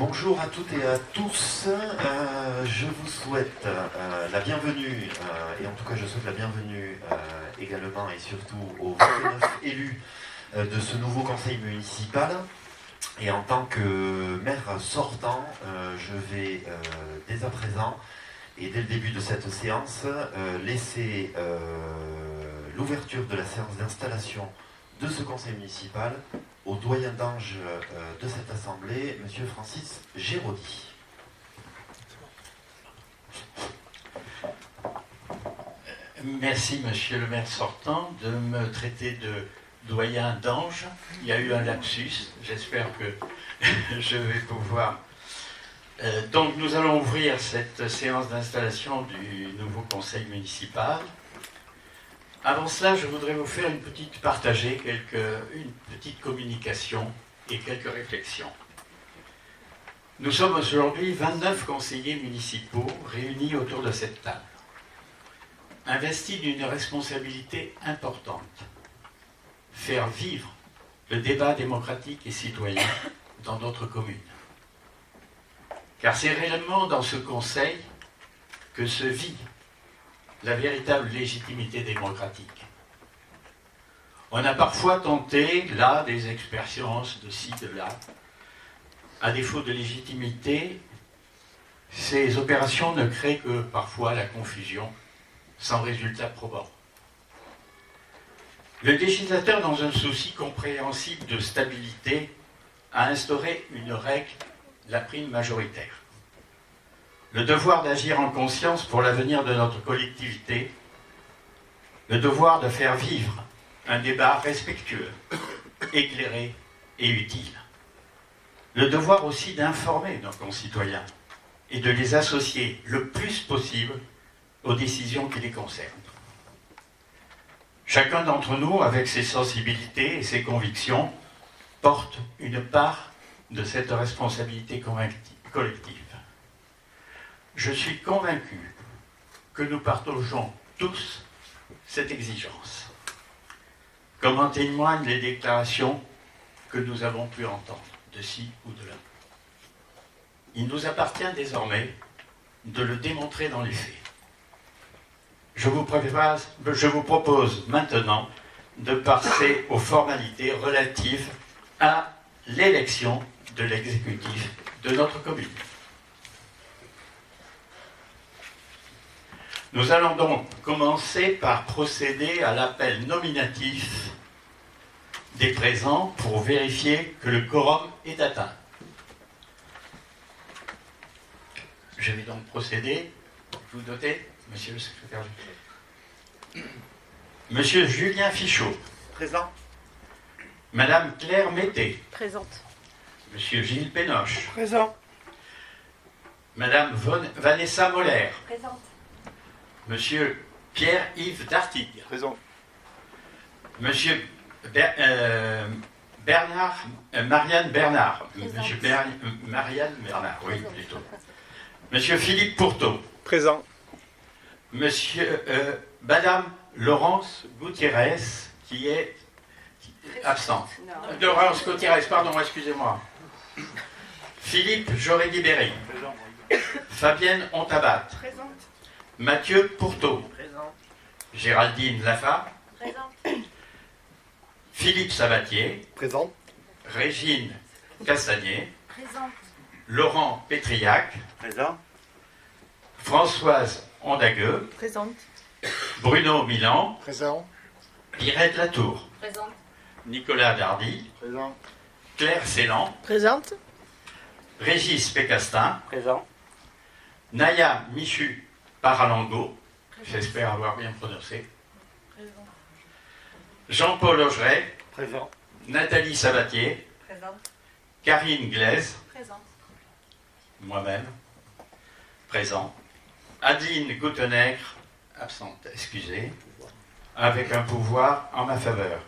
Bonjour à toutes et à tous. Je vous souhaite la bienvenue, et en tout cas je souhaite la bienvenue également et surtout aux 29 élus de ce nouveau conseil municipal. Et en tant que maire sortant, je vais dès à présent et dès le début de cette séance laisser l'ouverture de la séance d'installation de ce conseil municipal au doyen d'ange de cette assemblée, M. Francis Géraudy. Merci, monsieur le maire sortant, de me traiter de doyen d'ange. Il y a eu un lapsus, j'espère que je vais pouvoir... Donc nous allons ouvrir cette séance d'installation du nouveau conseil municipal. Avant cela, je voudrais vous faire partager une petite communication et quelques réflexions. Nous sommes aujourd'hui 29 conseillers municipaux réunis autour de cette table, investis d'une responsabilité importante, faire vivre le débat démocratique et citoyen dans notre commune. Car c'est réellement dans ce conseil que se vit la véritable légitimité démocratique. On a parfois tenté, là, des expériences de ci, de là. À défaut de légitimité, ces opérations ne créent que parfois la confusion, sans résultat probant. Le législateur, dans un souci compréhensible de stabilité, a instauré une règle, la prime majoritaire. Le devoir d'agir en conscience pour l'avenir de notre collectivité, le devoir de faire vivre un débat respectueux, éclairé et utile, le devoir aussi d'informer nos concitoyens et de les associer le plus possible aux décisions qui les concernent. Chacun d'entre nous, avec ses sensibilités et ses convictions, porte une part de cette responsabilité collective. Je suis convaincu que nous partageons tous cette exigence, comme en témoignent les déclarations que nous avons pu entendre de ci ou de là. Il nous appartient désormais de le démontrer dans les faits. Je vous propose maintenant de passer aux formalités relatives à l'élection de l'exécutif de notre commune. Nous allons donc commencer par procéder à l'appel nominatif des présents pour vérifier que le quorum est atteint. Je vais donc procéder. Vous notez, monsieur le secrétaire général. Monsieur Julien Fichot. Présent. Madame Claire Mété. Présente. Monsieur Gilles Pénoche. Présent. Madame Vanessa Moller. Présente. Monsieur Pierre-Yves Dartigue. Présent. Monsieur Marianne Bernard. Monsieur Marianne Bernard, oui, plutôt. Monsieur Philippe Pourteau. Présent. Madame Laurence Gutiérrez, qui est absente. Laurence Gutiérrez, pardon, excusez-moi. Philippe Joré-Libéré. Présent. Fabienne Ontabat. Présente. Mathieu Pourteau. Présent. Géraldine Laffa. Présente. Philippe Sabatier. Présent. Régine Castagnier. Présente. Laurent Pétriac. Présent. Françoise Ondagueux. Présente. Bruno Milan. Présent. Irène Latour. Présente. Nicolas Dardy. Présent. Claire Célan. Présente. Régis Pécastin. Présent. Naya Michu Paralango. J'espère avoir bien prononcé. Présente. Jean-Paul Augeret. Présent. Nathalie Sabatier. Présente. Karine Glaise. Présente. Moi-même. Présent. Adeline Goutenègre. Absente, excusez. Avec un pouvoir en ma faveur.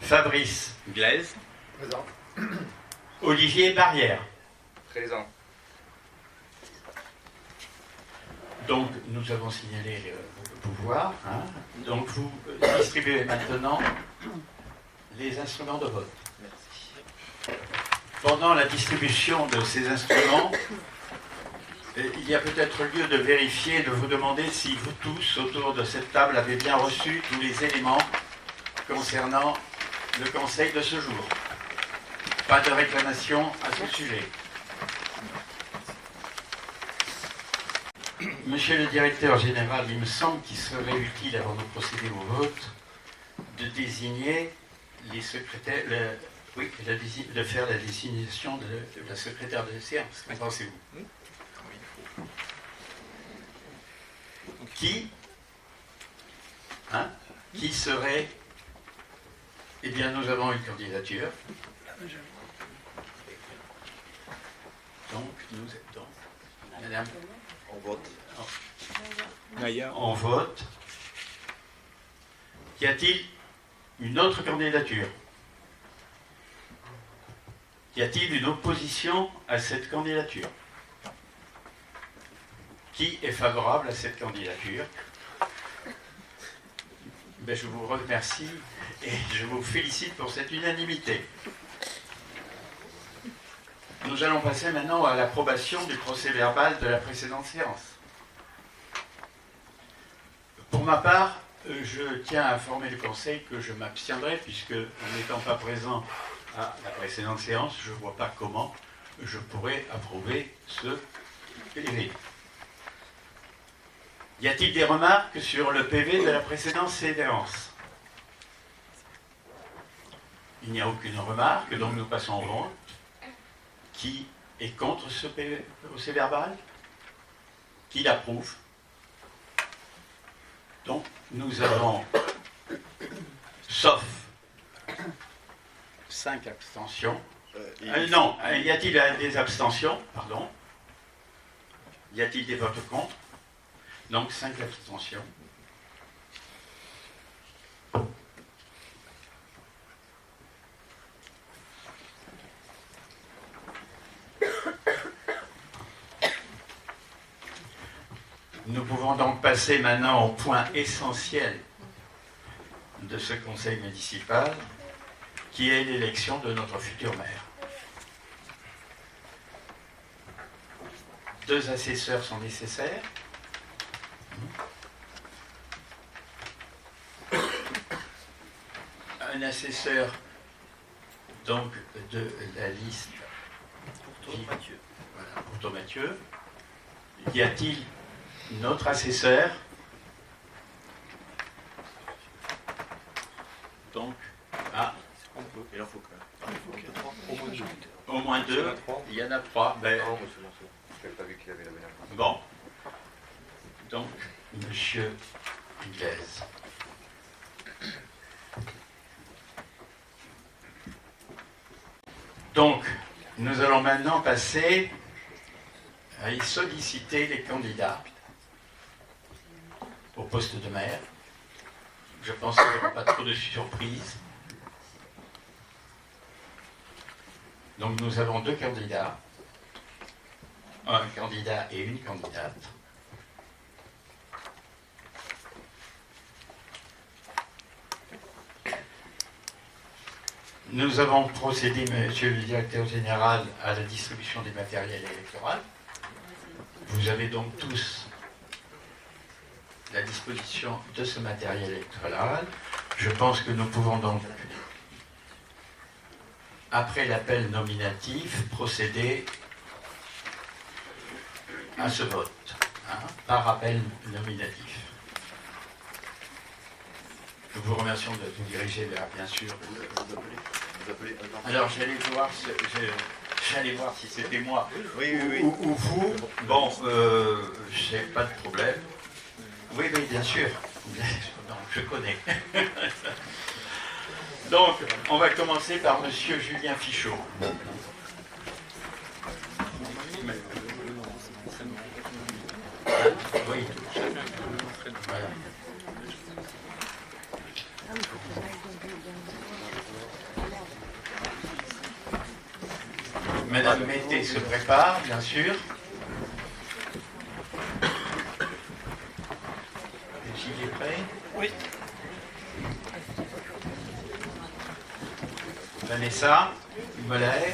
Fabrice Glaise. Présent. Olivier Barrière. Présent. Donc, nous avons signalé le pouvoir. Hein. Donc, vous distribuez maintenant les instruments de vote. Merci. pendant la distribution de ces instruments, il y a peut-être lieu de vérifier, de vous demander si vous tous, autour de cette table, avez bien reçu tous les éléments concernant le conseil de ce jour. Pas de réclamation à ce sujet. Monsieur le directeur général, il me semble qu'il serait utile, avant de procéder au vote, de désigner les secrétaires, de faire la désignation de la secrétaire de séance. Qu'en pensez-vous? Qui serait... Eh bien, nous avons une candidature. Donc, Madame... On vote. On vote. Y a-t-il une autre candidature? Y a-t-il une opposition à cette candidature? Qui est favorable à cette candidature? Ben, je vous remercie et je vous félicite pour cette unanimité. Nous allons passer maintenant à l'approbation du procès-verbal de la précédente séance. Pour ma part, je tiens à informer le Conseil que je m'abstiendrai, puisque, en n'étant pas présent à la précédente séance, je ne vois pas comment je pourrais approuver ce PV. Y a-t-il des remarques sur le PV de la précédente séance? Il n'y a aucune remarque, donc nous passons au vote. Qui est contre ce procès-verbal? Qui l'approuve? Donc, nous avons, sauf 5 abstentions. Non, y a-t-il des abstentions? Pardon. Y a-t-il des votes contre? Donc, 5 abstentions. Nous pouvons donc passer maintenant au point essentiel de ce conseil municipal, qui est l'élection de notre futur maire. 2 assesseurs sont nécessaires. Un assesseur donc de la liste pour Mathieu. Y a-t-il notre assesseur? Donc, Il en faut au moins 2. Il y en a 3. Ben, non, monsieur Lanceau. Je n'avais pas vu qu'il avait la bonne réponse. bon. Donc, monsieur Glaise. Donc, nous allons maintenant passer à y solliciter les candidats au poste de maire. Je pense qu'il n'y aura pas trop de surprises. Donc nous avons 2 candidats, un candidat et une candidate. Nous avons procédé, monsieur le directeur général, à la distribution des matériels électoraux. Vous avez donc tous la disposition de ce matériel électoral. Je pense que nous pouvons donc, après l'appel nominatif, procéder à ce vote, par appel nominatif. Nous vous remercions de vous diriger vers, bien sûr. Alors, j'allais voir si c'était moi ou vous. Bon, je n'ai pas de problème. Oui, bien sûr. Donc, je connais. Donc, on va commencer par monsieur Julien Fichot. Oui. Voilà. Madame Mété se prépare, bien sûr. Gilles est prêt? Oui. Vanessa, Moller,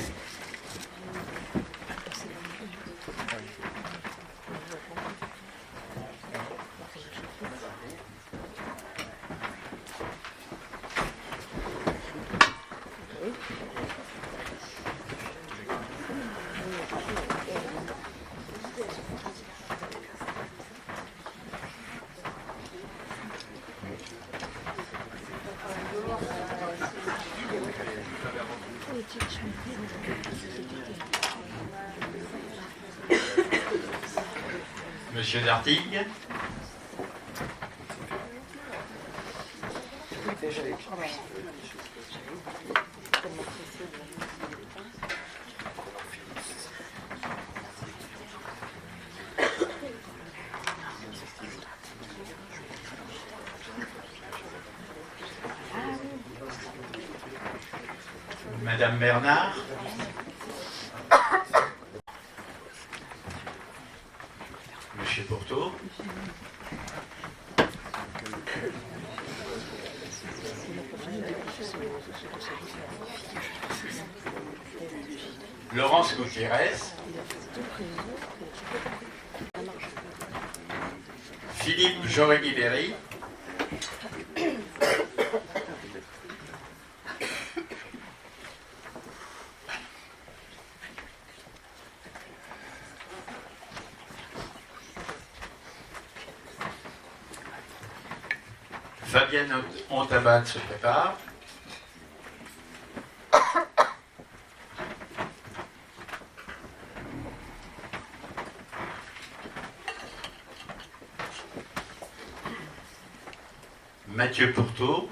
Monsieur Dartigue. Madame Bernard. Monsieur Pourteau. Laurence Gutiérrez. Philippe Joré-Guibéry. Fabienne Ontabat se prépare. Mathieu Pourteau.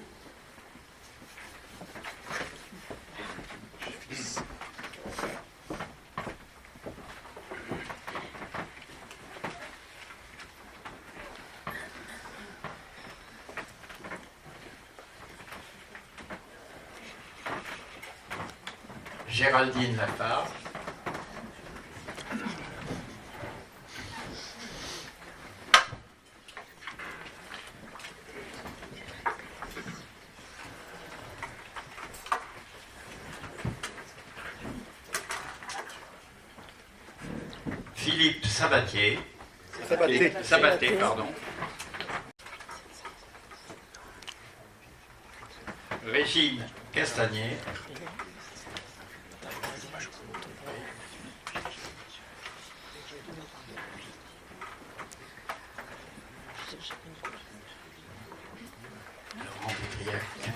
Géraldine Lafarge. Philippe Sabatier. Sabaté, pardon. Régine Castagnier.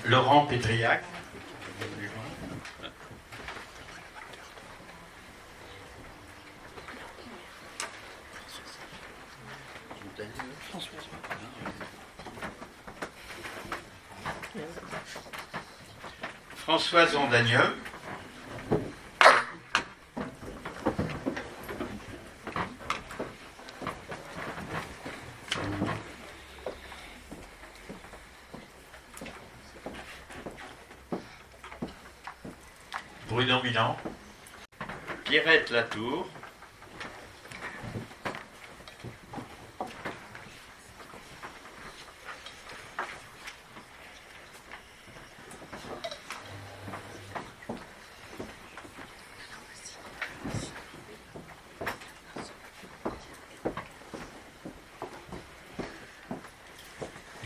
Laurent Pétriac. Françoise Ondagneux. Bruno Milan. Pierrette Latour.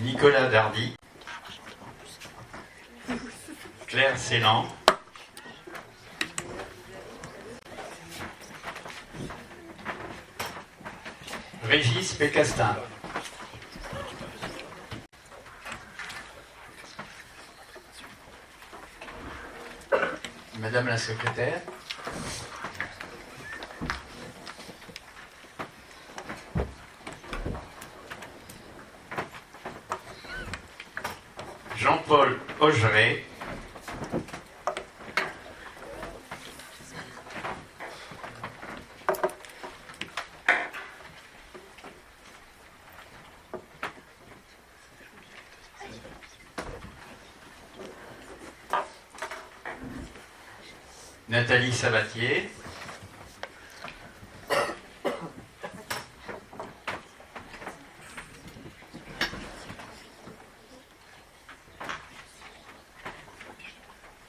Nicolas Dardy. Claire Célan. Régis Pécastin. Madame la secrétaire. Jean-Paul Augeret. Nathalie Sabatier.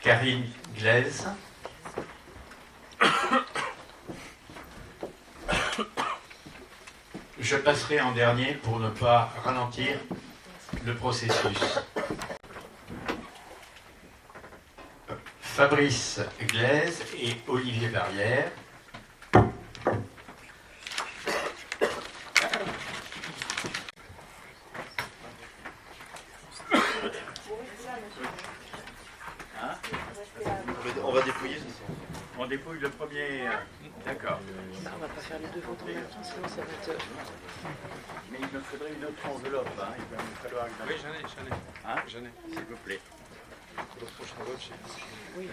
Karine Glaise. Je passerai en dernier pour ne pas ralentir le processus. Fabrice Glaise et Olivier Barrière. On va dépouiller ce soir. On dépouille le premier. D'accord. On va pas faire les deux votes en même temps, sinon ça va être... Mais il me faudrait une autre enveloppe. Hein. Il va me falloir une... Oui, j'en ai. Hein, J'en ai. s'il vous plaît. Pour le prochain vote, je sais pas. Oui.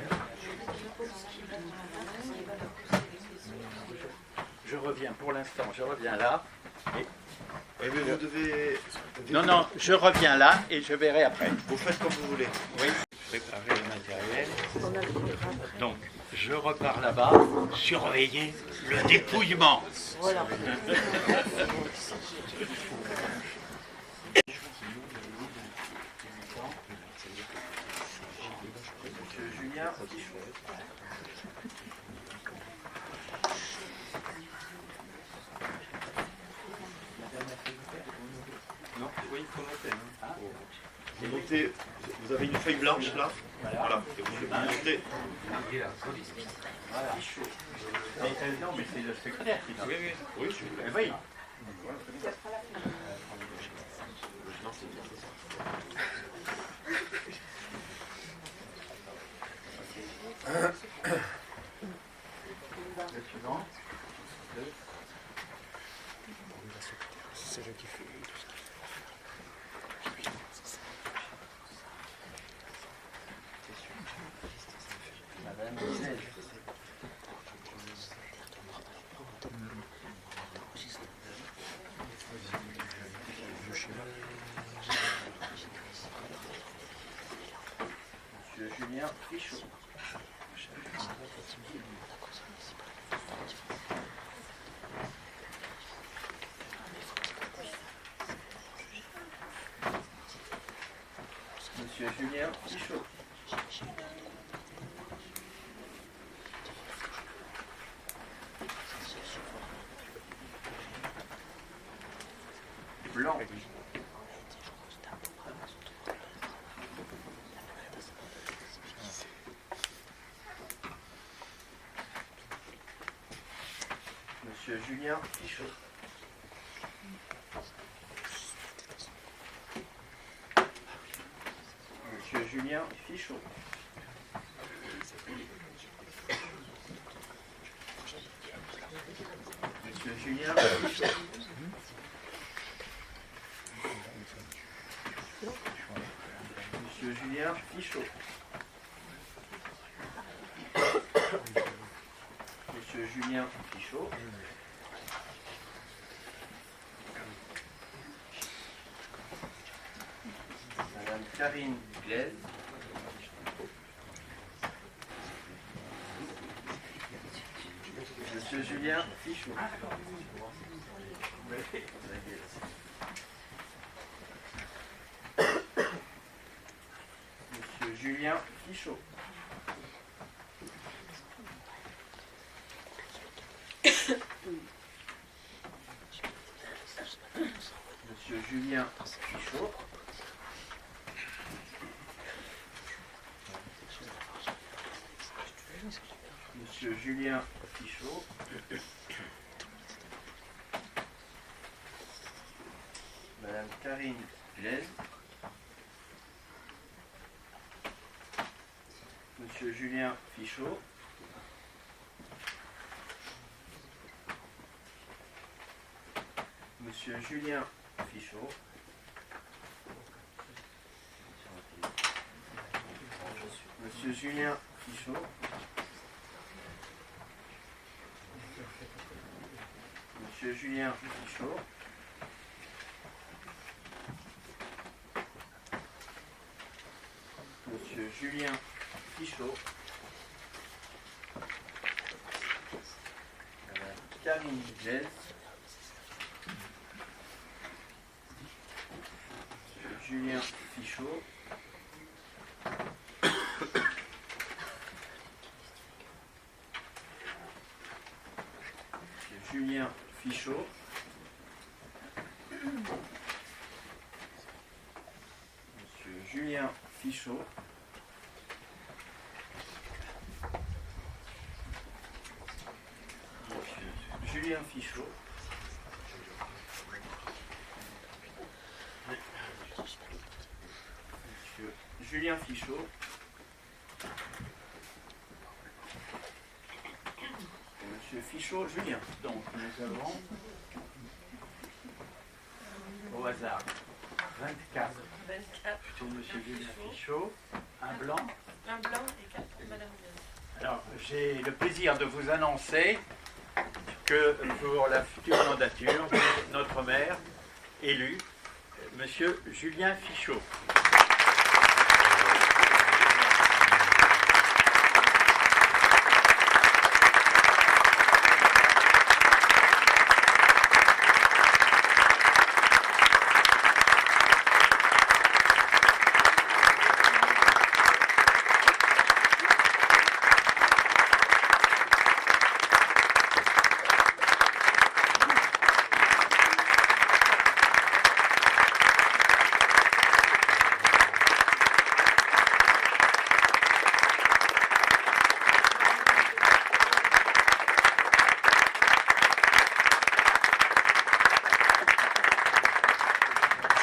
Je reviens pour l'instant. Je reviens là. Oui, mais vous devez... Non, je reviens là et je verrai après. Vous faites comme vous voulez. Oui, préparer le matériel. On a le programme. Donc, je repars là-bas, surveiller le dépouillement. Voilà. Monsieur Julien, Non, oui, il faut noter. Hein. Vous notez, vous avez une feuille blanche là. Voilà. Et vous notez. voilà. Non, mais c'est le secrétaire qui note. Oui, oui. Oui, je vous Oui. Le suivant. C'est lui qui fait tout ce Madame Gisèle. Monsieur Julien Fichot. Monsieur Julien Fichot. Blanc. Monsieur Julien Fichot. Monsieur Julien Fichot. Monsieur Julien Fichot. Monsieur Julien Fichot. Monsieur Julien Fichot. Madame Karine Glaise. Monsieur Julien Fichot. Monsieur Julien Fichot. Monsieur Julien Fichot. Monsieur Julien Fichot. Madame Karine Glaise. Monsieur Julien Fichot. Monsieur Julien Fichot. Monsieur Julien Fichot. Monsieur Julien Fichot. Monsieur Julien Fichot. Madame Karine Glaise. Monsieur Julien Fichot. Monsieur Julien Fichot. Monsieur Julien Fichot. Monsieur Julien Fichot. Monsieur Julien Fichot. Fichot Julien. Donc nous avons au hasard 24 pour M. Julien Fichot, un blanc. Un blanc et 4 pour Madame Diaz. Alors j'ai le plaisir de vous annoncer que pour la future mandature, notre maire élu, M. Julien Fichot.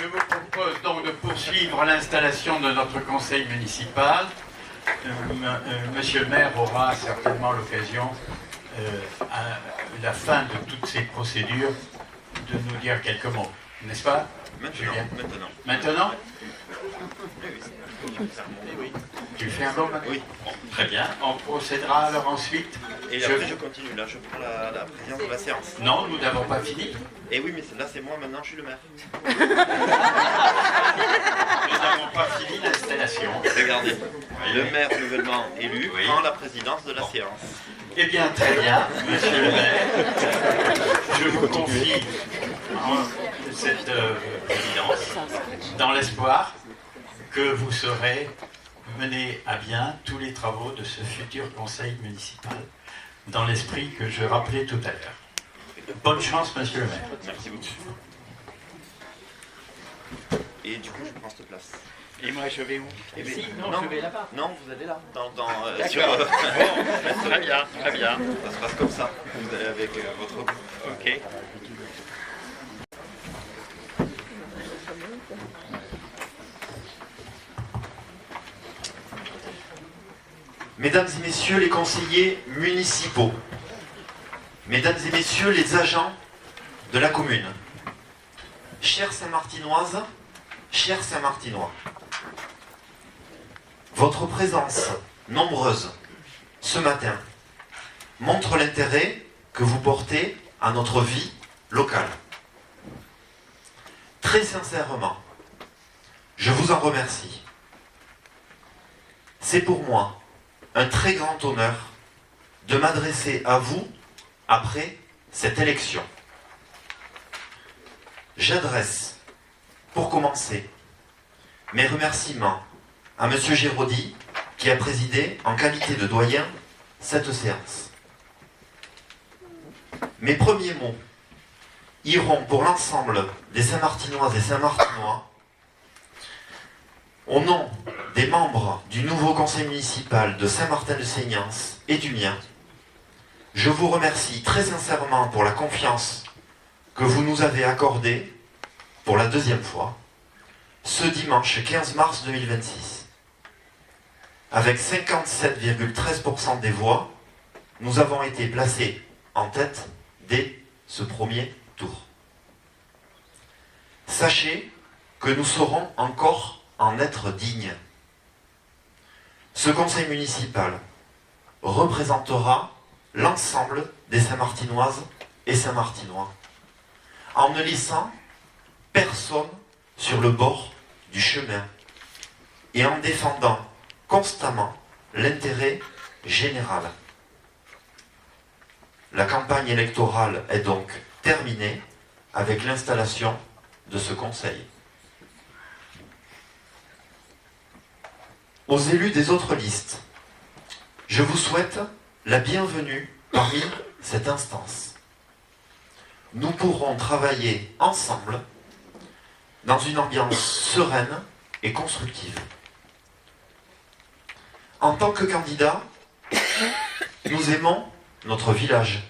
Je vous propose donc de poursuivre l'installation de notre conseil municipal. Monsieur le maire aura certainement l'occasion, à la fin de toutes ces procédures, de nous dire quelques mots. N'est-ce pas, Julien ? Maintenant ? Oui. Tu le fais un mot maintenant ? Oui. Bon, très bien. On procédera alors ensuite. Et après, je continue. Là, je prends la présidence de la séance. Non, nous n'avons pas fini. Et oui, mais là, c'est moi maintenant, je suis le maire. Nous n'avons pas fini l'installation. Regardez, le maire nouvellement élu prend la présidence de la séance. Eh bien, très bien, monsieur le maire. Je vous confie cette présidence dans l'espoir que vous saurez mener à bien tous les travaux de ce futur conseil municipal dans l'esprit que je rappelais tout à l'heure. Bonne chance, monsieur le maire. Merci beaucoup. Et du coup, je prends cette place. Et moi je vais où? Eh bien, Ici? Non, je vais là-bas. Non, vous allez là. D'accord. Très bien, très bien. Ça se passe comme ça. Vous allez avec votre groupe. Ok. Mesdames et messieurs les conseillers municipaux, mesdames et messieurs les agents de la commune, chères Saint-Martinoises, chers Saint-Martinois, votre présence nombreuse ce matin montre l'intérêt que vous portez à notre vie locale. Très sincèrement, je vous en remercie. C'est pour moi un très grand honneur de m'adresser à vous après cette élection. J'adresse, pour commencer, mes remerciements à M. Géraudy, qui a présidé en qualité de doyen cette séance. Mes premiers mots iront pour l'ensemble des Saint-Martinoises et Saint-Martinois, au nom des membres du nouveau conseil municipal de Saint-Martin-de-Seignance et du mien. Je vous remercie très sincèrement pour la confiance que vous nous avez accordée pour la deuxième fois, ce dimanche 15 mars 2026. Avec 57,13% des voix, nous avons été placés en tête dès ce premier tour. Sachez que nous saurons encore en être dignes. Ce conseil municipal représentera l'ensemble des Saint-Martinoises et Saint-Martinois, en ne laissant personne sur le bord du chemin et en défendant constamment l'intérêt général. La campagne électorale est donc terminée avec l'installation de ce conseil. Aux élus des autres listes, je vous souhaite la bienvenue parmi cette instance. Nous pourrons travailler ensemble dans une ambiance sereine et constructive. En tant que candidat, nous aimons notre village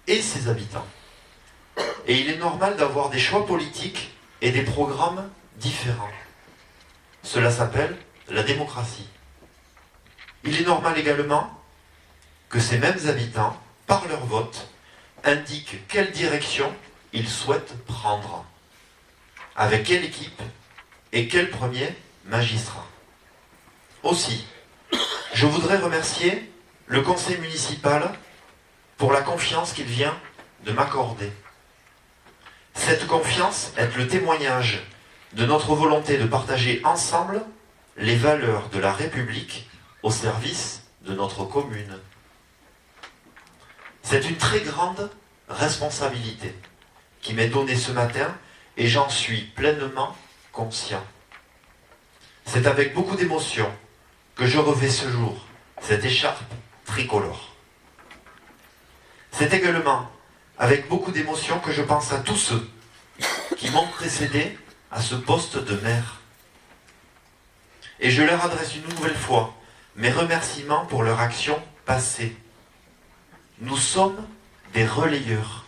et ses habitants. Et il est normal d'avoir des choix politiques et des programmes différents. Cela s'appelle la démocratie. Il est normal également que ces mêmes habitants par leur vote, indiquent quelle direction ils souhaitent prendre, avec quelle équipe et quel premier magistrat. Aussi, je voudrais remercier le conseil municipal pour la confiance qu'il vient de m'accorder. Cette confiance est le témoignage de notre volonté de partager ensemble les valeurs de la République au service de notre commune. C'est une très grande responsabilité qui m'est donnée ce matin et j'en suis pleinement conscient. C'est avec beaucoup d'émotion que je revêt ce jour cette écharpe tricolore. C'est également avec beaucoup d'émotion que je pense à tous ceux qui m'ont précédé à ce poste de maire. Et je leur adresse une nouvelle fois mes remerciements pour leur action passée. Nous sommes des relayeurs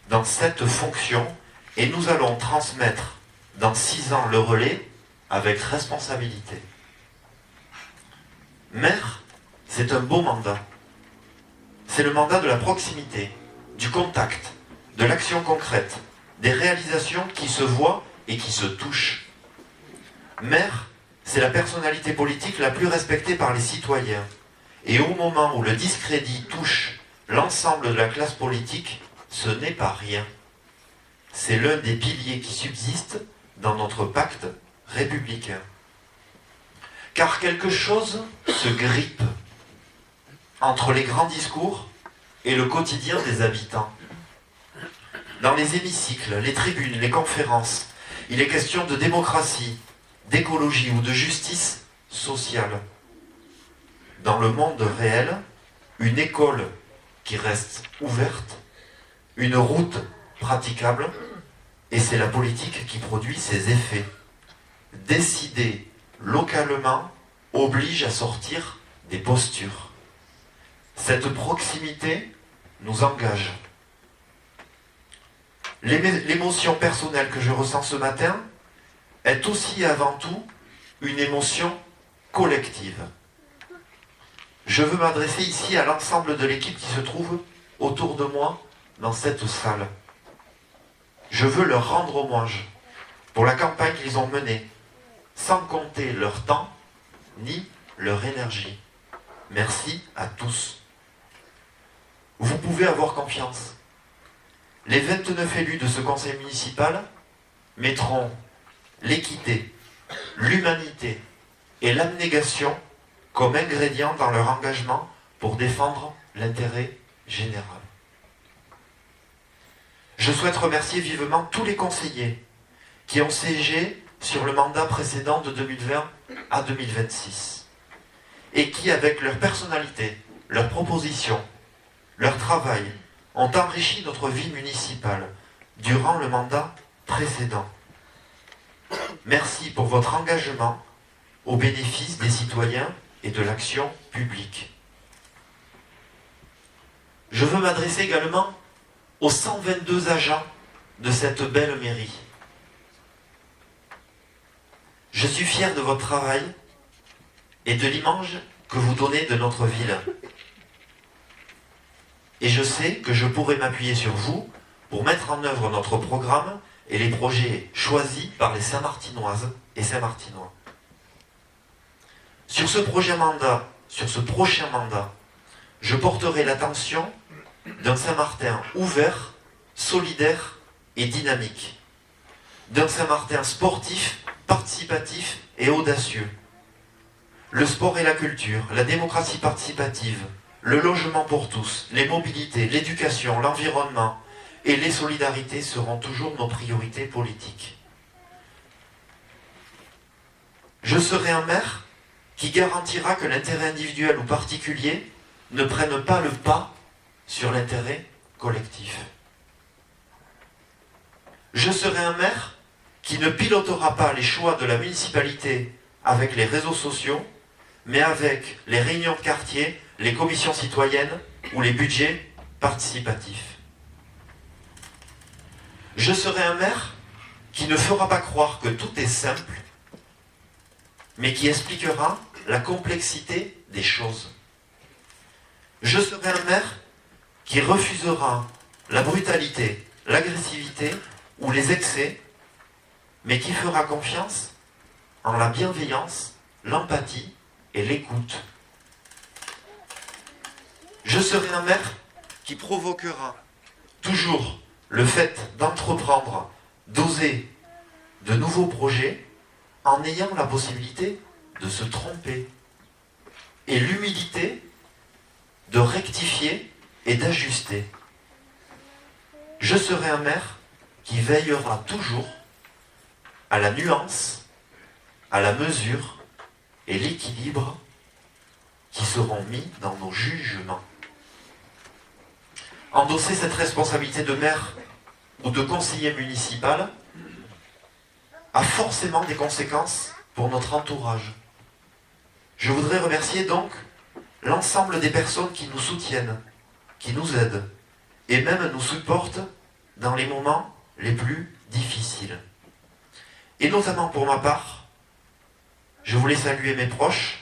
dans cette fonction et nous allons transmettre dans 6 ans le relais avec responsabilité. Maire, c'est un beau mandat. C'est le mandat de la proximité, du contact, de l'action concrète, des réalisations qui se voient et qui se touchent. Maire, c'est la personnalité politique la plus respectée par les citoyens. Et au moment où le discrédit touche l'ensemble de la classe politique, ce n'est pas rien. C'est l'un des piliers qui subsistent dans notre pacte républicain. Car quelque chose se grippe entre les grands discours et le quotidien des habitants. Dans les hémicycles, les tribunes, les conférences, il est question de démocratie, d'écologie ou de justice sociale. Dans le monde réel, une école qui reste ouverte, une route praticable, et c'est la politique qui produit ses effets. Décider localement oblige à sortir des postures. Cette proximité nous engage. L'émotion personnelle que je ressens ce matin est aussi et avant tout une émotion collective. Je veux m'adresser ici à l'ensemble de l'équipe qui se trouve autour de moi dans cette salle. Je veux leur rendre hommage pour la campagne qu'ils ont menée, sans compter leur temps ni leur énergie. Merci à tous. Vous pouvez avoir confiance. Les 29 élus de ce conseil municipal mettront l'équité, l'humanité et l'abnégation comme ingrédients dans leur engagement pour défendre l'intérêt général. Je souhaite remercier vivement tous les conseillers qui ont siégé sur le mandat précédent de 2020 à 2026 et qui, avec leur personnalité, leurs propositions, leur travail, ont enrichi notre vie municipale durant le mandat précédent. Merci pour votre engagement au bénéfice des citoyens et de l'action publique. Je veux m'adresser également aux 122 agents de cette belle mairie. Je suis fier de votre travail et de l'image que vous donnez de notre ville. Et je sais que je pourrai m'appuyer sur vous pour mettre en œuvre notre programme et les projets choisis par les Saint-Martinoises et Saint-Martinois. Sur ce prochain mandat, je porterai l'attention d'un Saint-Martin ouvert, solidaire et dynamique. D'un Saint-Martin sportif, participatif et audacieux. Le sport et la culture, la démocratie participative, le logement pour tous, les mobilités, l'éducation, l'environnement et les solidarités seront toujours nos priorités politiques. Je serai un maire qui garantira que l'intérêt individuel ou particulier ne prenne pas le pas sur l'intérêt collectif. Je serai un maire qui ne pilotera pas les choix de la municipalité avec les réseaux sociaux, mais avec les réunions de quartier, les commissions citoyennes ou les budgets participatifs. Je serai un maire qui ne fera pas croire que tout est simple, mais qui expliquera la complexité des choses. Je serai un maire qui refusera la brutalité, l'agressivité ou les excès, mais qui fera confiance en la bienveillance, l'empathie et l'écoute. Je serai un maire qui provoquera toujours le fait d'entreprendre, d'oser de nouveaux projets en ayant la possibilité de se tromper et l'humilité de rectifier et d'ajuster. Je serai un maire qui veillera toujours à la nuance, à la mesure et l'équilibre qui seront mis dans nos jugements. Endosser cette responsabilité de maire ou de conseiller municipal a forcément des conséquences pour notre entourage. Je voudrais remercier donc l'ensemble des personnes qui nous soutiennent, qui nous aident et même nous supportent dans les moments les plus difficiles. Et notamment pour ma part, je voulais saluer mes proches,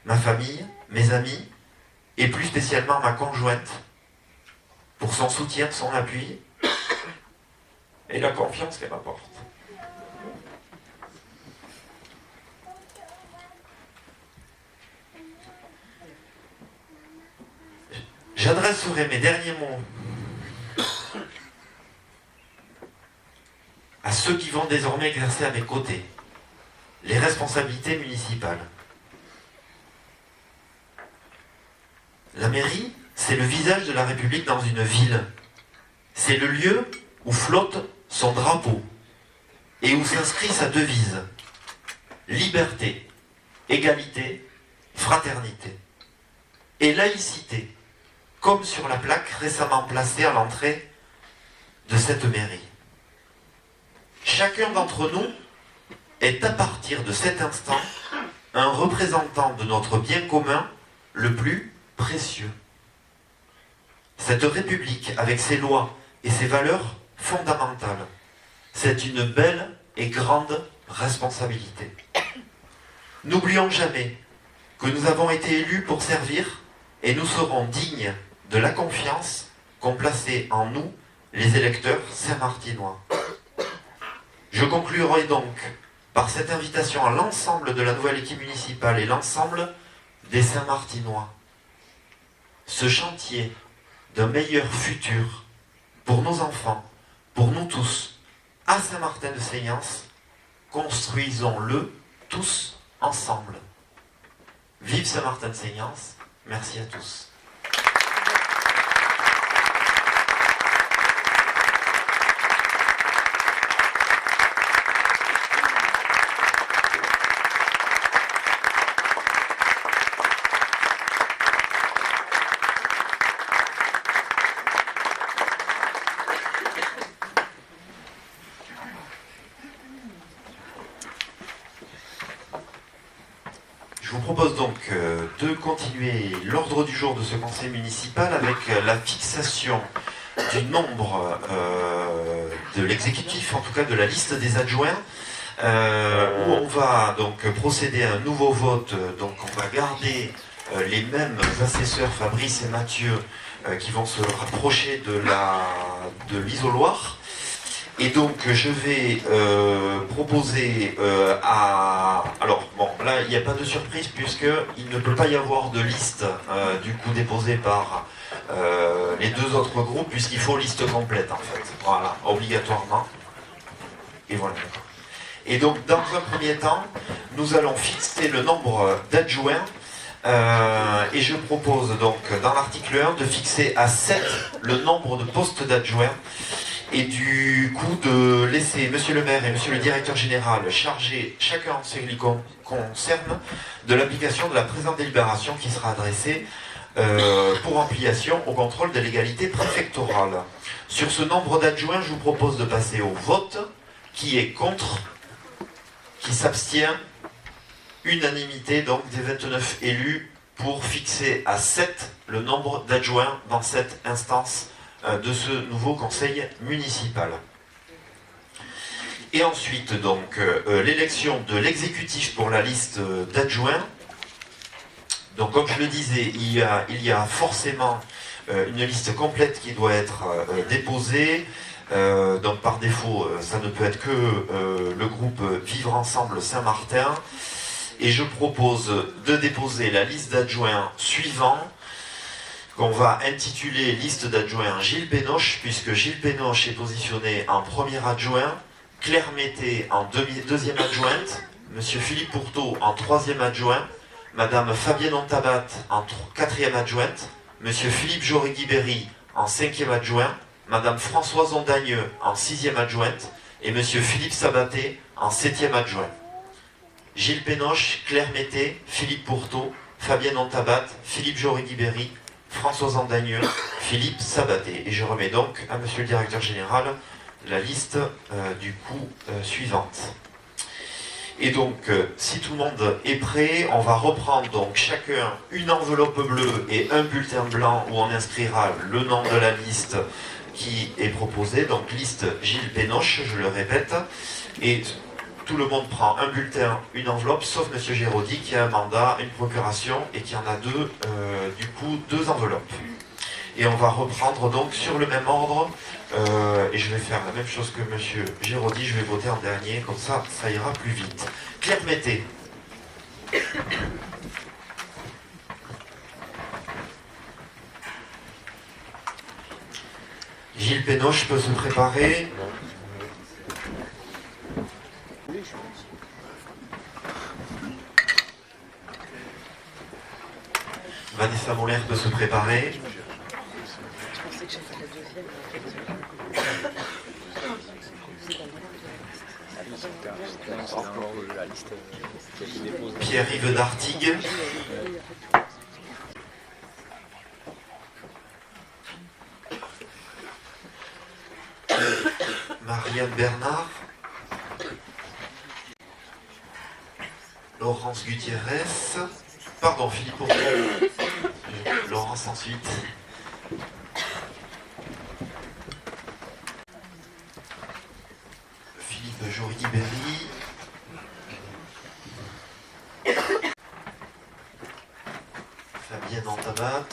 ma famille, mes amis et plus spécialement ma conjointe pour son soutien, son appui et la confiance qu'elle m'apporte. J'adresserai mes derniers mots à ceux qui vont désormais exercer à mes côtés les responsabilités municipales. La mairie, c'est le visage de la République dans une ville. C'est le lieu où flotte son drapeau et où s'inscrit sa devise. Liberté, égalité, fraternité et laïcité, comme sur la plaque récemment placée à l'entrée de cette mairie. Chacun d'entre nous est à partir de cet instant un représentant de notre bien commun le plus précieux. Cette République, avec ses lois et ses valeurs fondamentales, c'est une belle et grande responsabilité. N'oublions jamais que nous avons été élus pour servir et nous serons dignes de la confiance qu'ont placée en nous les électeurs saint-martinois. Je conclurai donc par cette invitation à l'ensemble de la nouvelle équipe municipale et l'ensemble des Saint-Martinois. Ce chantier d'un meilleur futur pour nos enfants, pour nous tous, à Saint-Martin-de-Seignance, construisons-le tous ensemble. Vive Saint-Martin-de-Seignance, merci à tous. Je vous propose donc de continuer l'ordre du jour de ce conseil municipal avec la fixation du nombre de l'exécutif, en tout cas de la liste des adjoints, où on va donc procéder à un nouveau vote. Donc on va garder les mêmes assesseurs, Fabrice et Mathieu, qui vont se rapprocher de l'isoloir. Et donc je vais proposer à... Alors bon, là il n'y a pas de surprise puisqu'il ne peut pas y avoir de liste du coup déposée par les deux autres groupes puisqu'il faut liste complète en fait. Voilà, obligatoirement. Et voilà. Et donc dans un premier temps, nous allons fixer le nombre d'adjoints et je propose donc dans l'article 1 de fixer à 7 le nombre de postes d'adjoints. Et du coup de laisser Monsieur le maire et Monsieur le directeur général charger chacun en ce qui concerne de l'application de la présente délibération qui sera adressée pour ampliation au contrôle de l'égalité préfectorale. Sur ce nombre d'adjoints, je vous propose de passer au vote. Qui est contre? Qui s'abstient? Unanimité donc des 29 élus pour fixer à 7 le nombre d'adjoints dans cette instance de ce nouveau conseil municipal. Et ensuite, donc, l'élection de l'exécutif pour la liste d'adjoints. Donc, comme je le disais, il y a forcément une liste complète qui doit être déposée. Donc par défaut, ça ne peut être que le groupe Vivre Ensemble Saint-Martin. Et je propose de déposer la liste d'adjoints suivants, qu'on va intituler liste d'adjoints Gilles Pénoche, puisque Gilles Pénoche est positionné en premier adjoint, Claire Mété en deuxième adjointe, Monsieur Philippe Pourteau en troisième adjoint, Madame Fabienne Ontabat en quatrième adjointe, Monsieur Philippe Jorigui-Berry en cinquième adjoint, Madame Françoise Ondagneux en sixième adjointe et Monsieur Philippe Sabaté en septième adjoint. Gilles Pénoche, Claire Mété, Philippe Pourteau, Fabienne Ontabat, Philippe Jorigui-Berry, Françoise Ondagneux, Philippe Sabaté. Et je remets donc à Monsieur le Directeur Général la liste suivante. Et donc, si tout le monde est prêt, on va reprendre donc chacun une enveloppe bleue et un bulletin blanc où on inscrira le nom de la liste qui est proposée. Donc, liste Gilles Pénoche, je le répète. Et tout le monde prend un bulletin, une enveloppe, sauf M. Géraudy qui a un mandat, une procuration et qui en a deux enveloppes. Et on va reprendre donc sur le même ordre, et je vais faire la même chose que M. Géraudy, je vais voter en dernier, comme ça, ça ira plus vite. Claire Mété. Gilles Pénoche peut se préparer. Vanessa Moller peut se préparer. Je pensais que j'étais la deuxième. Pierre-Yves Dartigues. Marianne Bernard. Laurence Gutiérrez. Pardon, Philippe Pourteau. Laurence ensuite. Philippe Jorigui-Berry. Fabienne Ontabat.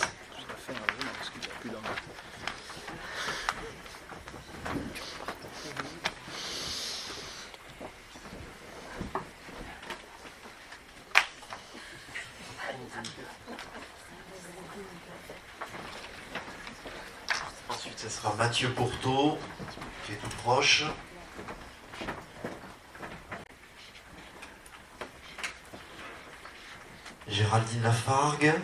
Ensuite, ce sera Mathieu Pourteau, qui est tout proche. Géraldine Lafargue.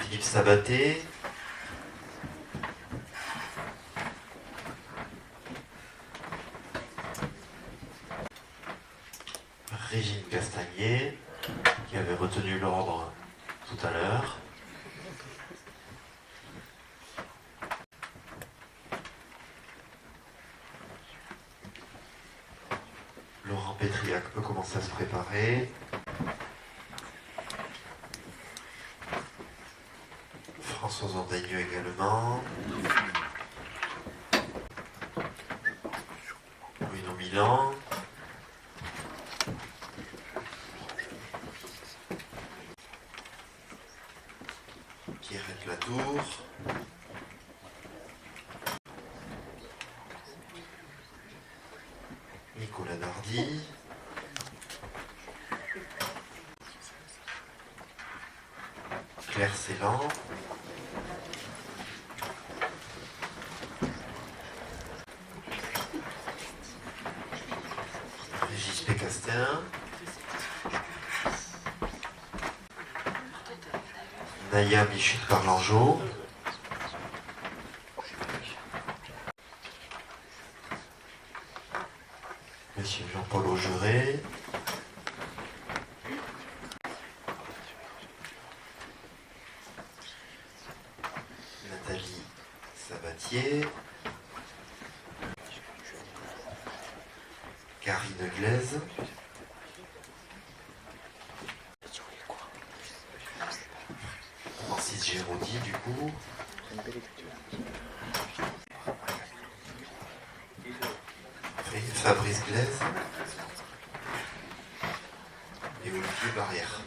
Philippe Sabaté. Régine Castagnier, qui avait retenu l'ordre tout à l'heure. Laurent Pétriac peut commencer à se préparer. Françoise Ondagneux également. Bruno Milan. Pierrette Latour. Nicolas Nardi. Claire Célan. Régis Pécastin. Naya Michut-Parlangeau. Monsieur Jean-Paul Augeret. Nathalie Sabatier. Glaise. Francis Géraudy, du coup. Une belle écriture. Fabrice Glaise. Et Olivier Barrière.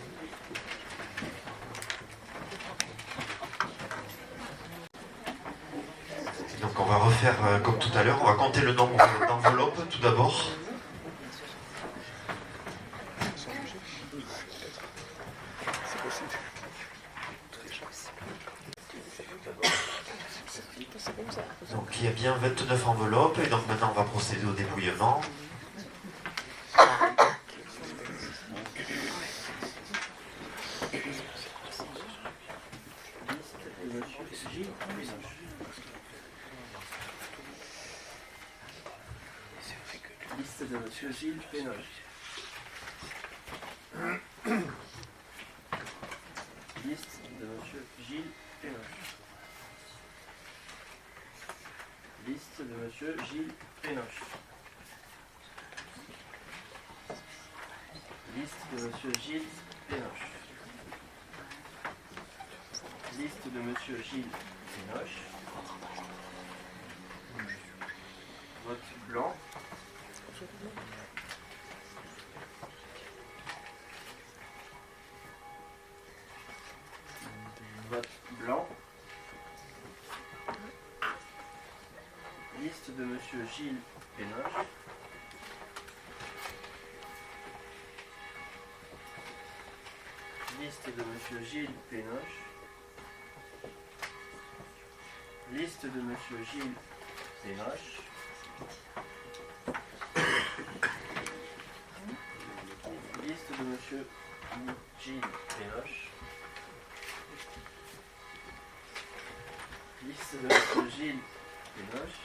Donc on va refaire comme tout à l'heure, on va compter le nombre d'enveloppes tout d'abord. C'est possible. C'est comme ça. Donc il y a bien 29 enveloppes et donc maintenant on va procéder au dépouillement. Liste de Monsieur Gilles Pénoche. Liste de Monsieur Gilles Pénoche. Liste de Monsieur Gilles Pénoche. Liste de Monsieur Gilles Pénoche. Liste de Monsieur Gilles Pénoche. Vote blanc. Vote blanc. Liste de Monsieur Gilles Pénoche. Liste de Monsieur Gilles Pénoche. Liste de Monsieur Gilles Pénoche. Liste de Monsieur Gilles Pénoche. Liste de Monsieur Gilles Pénoche.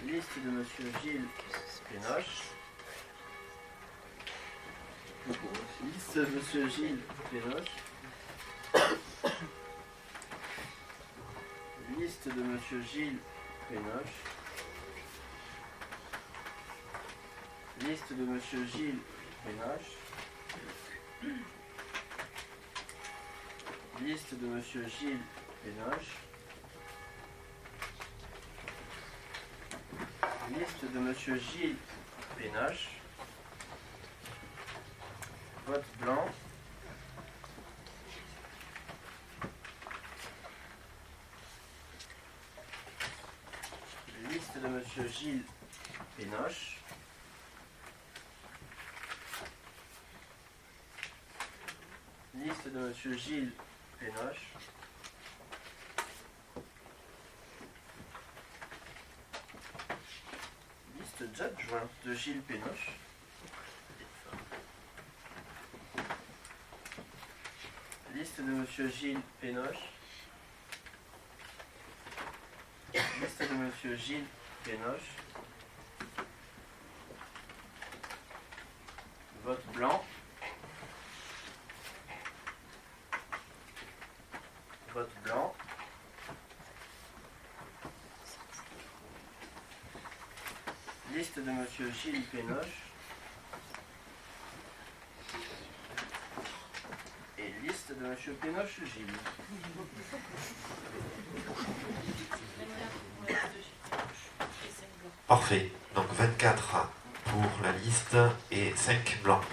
Liste de Monsieur Gilles Pénoche. Liste de Monsieur Gilles Pénoche. Liste de Monsieur Gilles Pénoche. Liste de Monsieur Gilles Pénoche. Liste de Monsieur Gilles Pénoche. Liste de Monsieur Gilles Pénoche. Vote blanc. Liste de Monsieur Gilles Pénoche. Liste de Monsieur Gilles Pénoche. Liste d'adjoints de Gilles Pénoche. Liste de Monsieur Gilles Pénoche. Liste de Monsieur Gilles Pénoche. Vote blanc. Vote blanc. Liste de Monsieur Gilles Pénoche. Et liste de Monsieur Pénoche Gilles. Parfait. Donc 24 pour la liste et 5 blancs.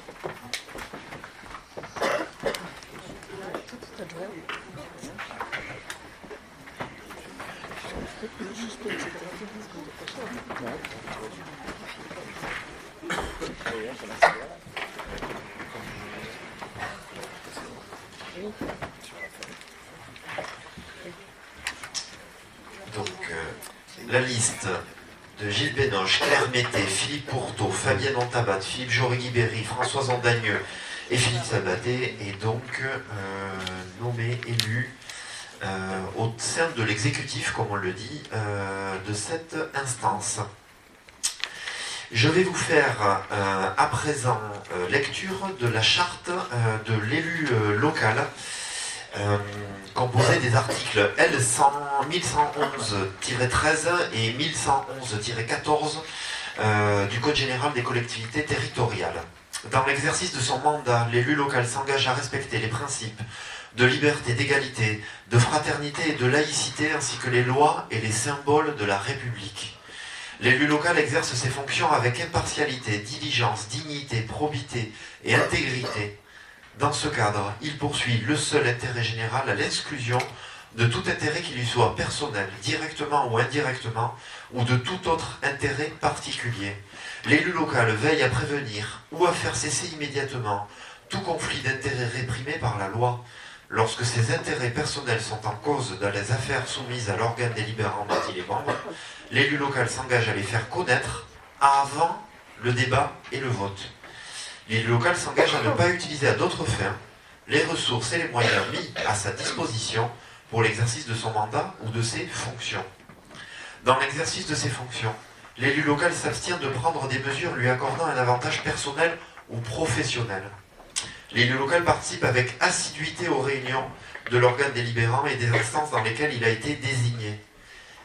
Donc la liste de Gilles Pénoche, Claire Mété, Philippe Pourteau, Fabienne Ontabat, Philippe Jorigui-Berry, Françoise Andagneux et Philippe Sabaté est donc nommé, élu au sein de l'exécutif, comme on le dit, de cette instance. Je vais vous faire à présent lecture de la charte de l'élu local composé des articles L1111-13 et 1111-14 du Code général des collectivités territoriales. Dans l'exercice de son mandat, l'élu local s'engage à respecter les principes de liberté, d'égalité, de fraternité et de laïcité, ainsi que les lois et les symboles de la République. L'élu local exerce ses fonctions avec impartialité, diligence, dignité, probité et intégrité. Dans ce cadre, il poursuit le seul intérêt général à l'exclusion de tout intérêt qui lui soit personnel, directement ou indirectement, ou de tout autre intérêt particulier. L'élu local veille à prévenir ou à faire cesser immédiatement tout conflit d'intérêts réprimé par la loi. Lorsque ses intérêts personnels sont en cause dans les affaires soumises à l'organe délibérant dont il est membre, l'élu local s'engage à les faire connaître avant le débat et le vote. L'élu local s'engage à ne pas utiliser à d'autres fins les ressources et les moyens mis à sa disposition pour l'exercice de son mandat ou de ses fonctions. Dans l'exercice de ses fonctions, l'élu local s'abstient de prendre des mesures lui accordant un avantage personnel ou professionnel. L'élu local participe avec assiduité aux réunions de l'organe délibérant et des instances dans lesquelles il a été désigné.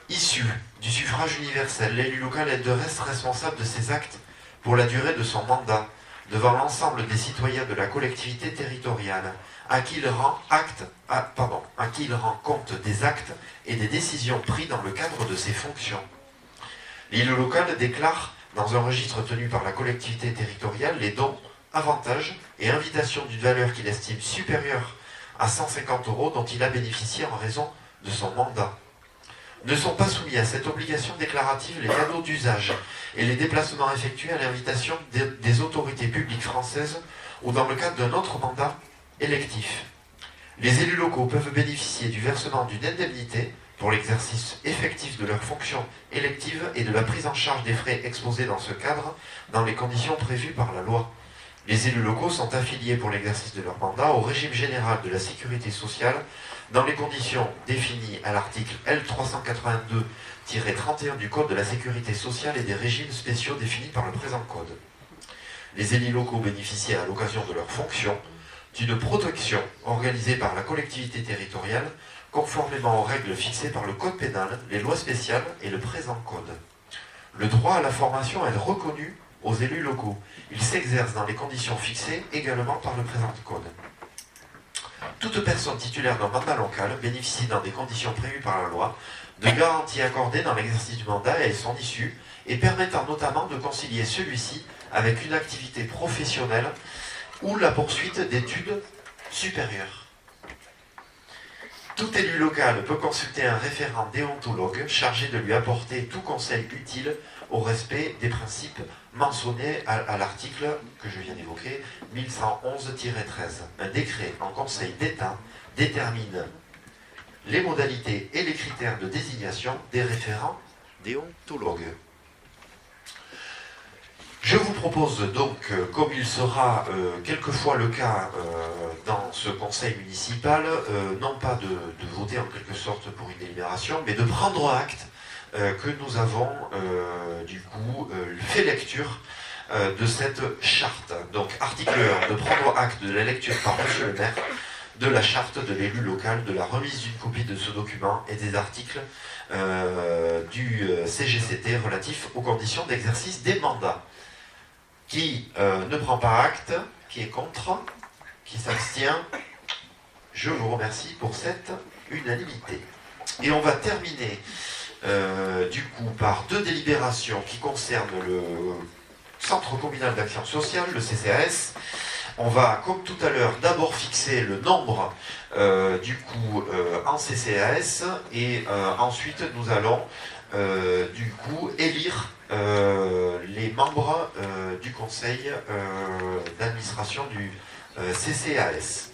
Issu du suffrage universel, l'élu local est de reste responsable de ses actes pour la durée de son mandat, devant l'ensemble des citoyens de la collectivité territoriale, à qui il rend compte des actes et des décisions prises dans le cadre de ses fonctions. L'élu local déclare dans un registre tenu par la collectivité territoriale les dons, avantages et invitations d'une valeur qu'il estime supérieure à 150 € dont il a bénéficié en raison de son mandat. Ne sont pas soumis à cette obligation déclarative les cadeaux d'usage et les déplacements effectués à l'invitation des autorités publiques françaises ou dans le cadre d'un autre mandat électif. Les élus locaux peuvent bénéficier du versement d'une indemnité pour l'exercice effectif de leurs fonctions électives et de la prise en charge des frais exposés dans ce cadre dans les conditions prévues par la loi. Les élus locaux sont affiliés pour l'exercice de leur mandat au régime général de la sécurité sociale dans les conditions définies à l'article L382-31 du Code de la sécurité sociale et des régimes spéciaux définis par le présent Code. Les élus locaux bénéficient à l'occasion de leurs fonctions d'une protection organisée par la collectivité territoriale conformément aux règles fixées par le Code pénal, les lois spéciales et le présent Code. Le droit à la formation est reconnu aux élus locaux. Il s'exerce dans les conditions fixées également par le présent Code. Toute personne titulaire d'un mandat local bénéficie dans des conditions prévues par la loi de garanties accordées dans l'exercice du mandat et son issue et permettant notamment de concilier celui-ci avec une activité professionnelle ou la poursuite d'études supérieures. Tout élu local peut consulter un référent déontologue chargé de lui apporter tout conseil utile au respect des principes mentionnés à l'article que je viens d'évoquer, 1111-13. Un décret en Conseil d'État détermine les modalités et les critères de désignation des référents déontologues. Je vous propose donc, comme il sera quelquefois le cas dans ce conseil municipal, non pas de voter en quelque sorte pour une délibération, mais de prendre acte que nous avons fait lecture de cette charte. Donc article 1, de prendre acte de la lecture par monsieur le maire de la charte de l'élu local, de la remise d'une copie de ce document et des articles du CGCT relatifs aux conditions d'exercice des mandats. Qui ne prend pas acte, qui est contre, qui s'abstient, je vous remercie pour cette unanimité. Et on va terminer par deux délibérations qui concernent le Centre communal d'action sociale, le CCAS. On va, comme tout à l'heure, d'abord fixer le nombre en CCAS et ensuite nous allons élire les membres du conseil d'administration du CCAS.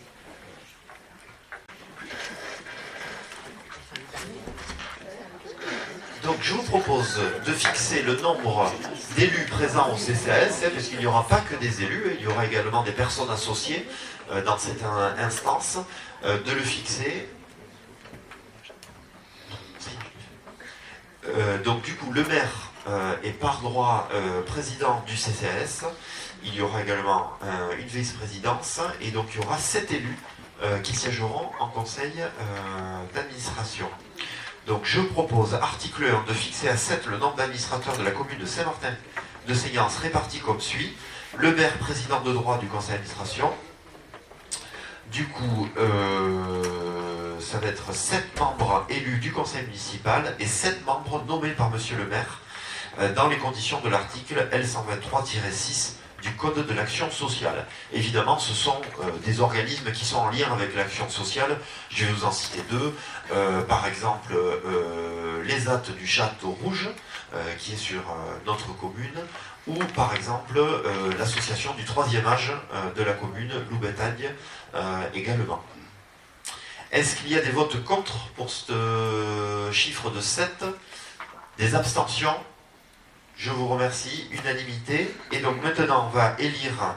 Donc je vous propose de fixer le nombre d'élus présents au CCAS, puisqu'il n'y aura pas que des élus, il y aura également des personnes associées dans cette instance, de le fixer. Le maire est par droit président du CCAS. Il y aura également une vice-présidence et donc il y aura 7 élus qui siégeront en conseil d'administration. Donc je propose, article 1, de fixer à 7 le nombre d'administrateurs de la commune de Saint-Martin de Séance répartis comme suit. Le maire, président de droit du conseil d'administration. Du coup, ça va être 7 membres élus du conseil municipal et 7 membres nommés par monsieur le maire dans les conditions de l'article L123-6 du Code de l'action sociale. Évidemment, ce sont des organismes qui sont en lien avec l'action sociale. Je vais vous en citer 2. Par exemple, l'ESAT du Château Rouge, qui est sur notre commune, ou par exemple l'association du 3e âge de la commune, Loubetagne, également. Est-ce qu'il y a des votes contre pour ce chiffre de 7? Des abstentions? Je vous remercie, unanimité. Et donc maintenant, on va élire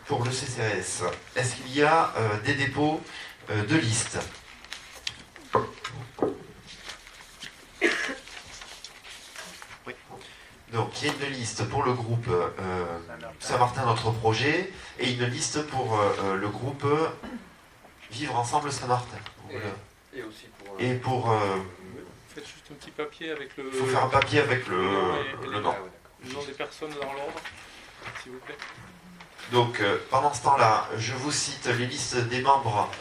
pour le CCAS. Est-ce qu'il y a des dépôts de listes? Oui. Donc il y a une liste pour le groupe Saint-Martin Notre Projet et une liste pour le groupe Vivre Ensemble Saint-Martin. Et aussi pour... Et pour... Faites juste un petit papier avec le... Il faut faire un papier avec le nom. Le nom des personnes dans l'ordre, s'il vous plaît. Donc pendant ce temps-là, je vous cite les listes des membres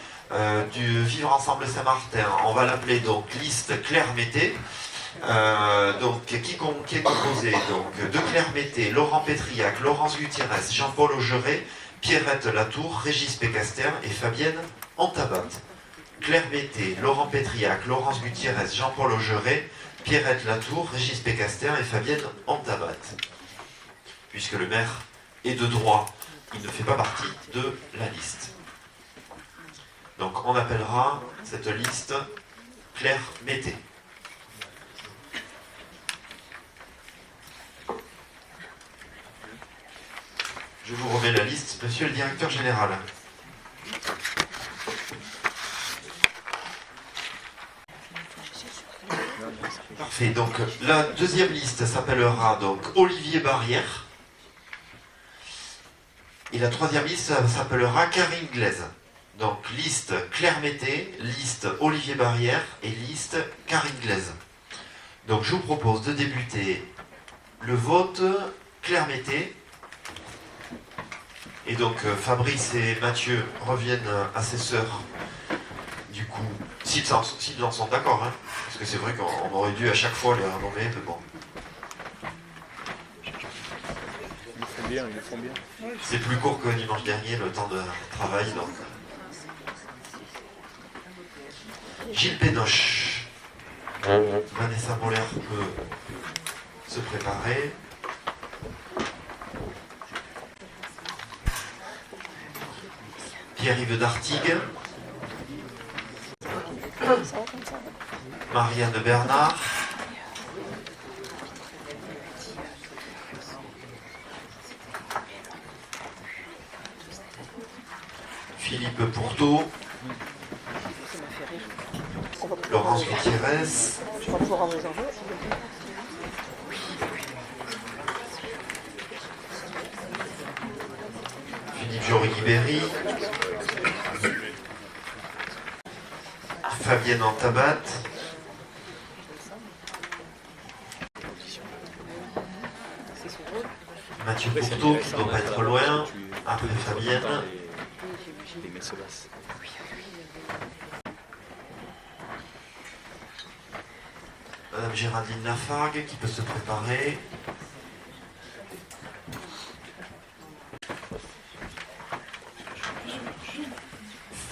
du Vivre Ensemble Saint-Martin. On va l'appeler donc liste Claire Mété. Donc qui est composé donc, de Claire Mété, Laurent Pétriac, Laurence Gutiérrez, Jean-Paul Augeret, Pierrette Latour, Régis Pécaster et Fabienne Antabat. Claire Mété, Laurent Pétriac, Laurence Gutiérrez, Jean-Paul Augeret, Pierrette Latour, Régis Pécaster et Fabienne Antabat. Puisque le maire est de droit, il ne fait pas partie de la liste. Donc on appellera cette liste Claire Mété. Je vous remets la liste, monsieur le directeur général. Parfait, donc la deuxième liste s'appellera donc Olivier Barrière. Et la troisième liste s'appellera Karine Glaise. Donc liste Claire Mété, liste Olivier Barrière et liste Karine Glaise. Donc je vous propose de débuter le vote Claire Mété. Et donc Fabrice et Mathieu reviennent à ses sœurs. Du coup, s'ils en sont d'accord, hein, parce que c'est vrai qu'on aurait dû à chaque fois les renommer, mais bon. Ils le font bien. C'est plus court que dimanche dernier, le temps de travail, donc. Gilles Pénoche. Vanessa Moller peut se préparer. Pierre-Yves Dartigues. Marianne Bernard. Philippe Pourteau. Laurence Gutiérrez. Je vais pouvoir en réserver. Philippe Jory-Guibéry. Fabienne Antabat. Mathieu Pourteau, qui ne doit pas être loin. Après Fabienne. Madame Géraldine Lafargue, qui peut se préparer.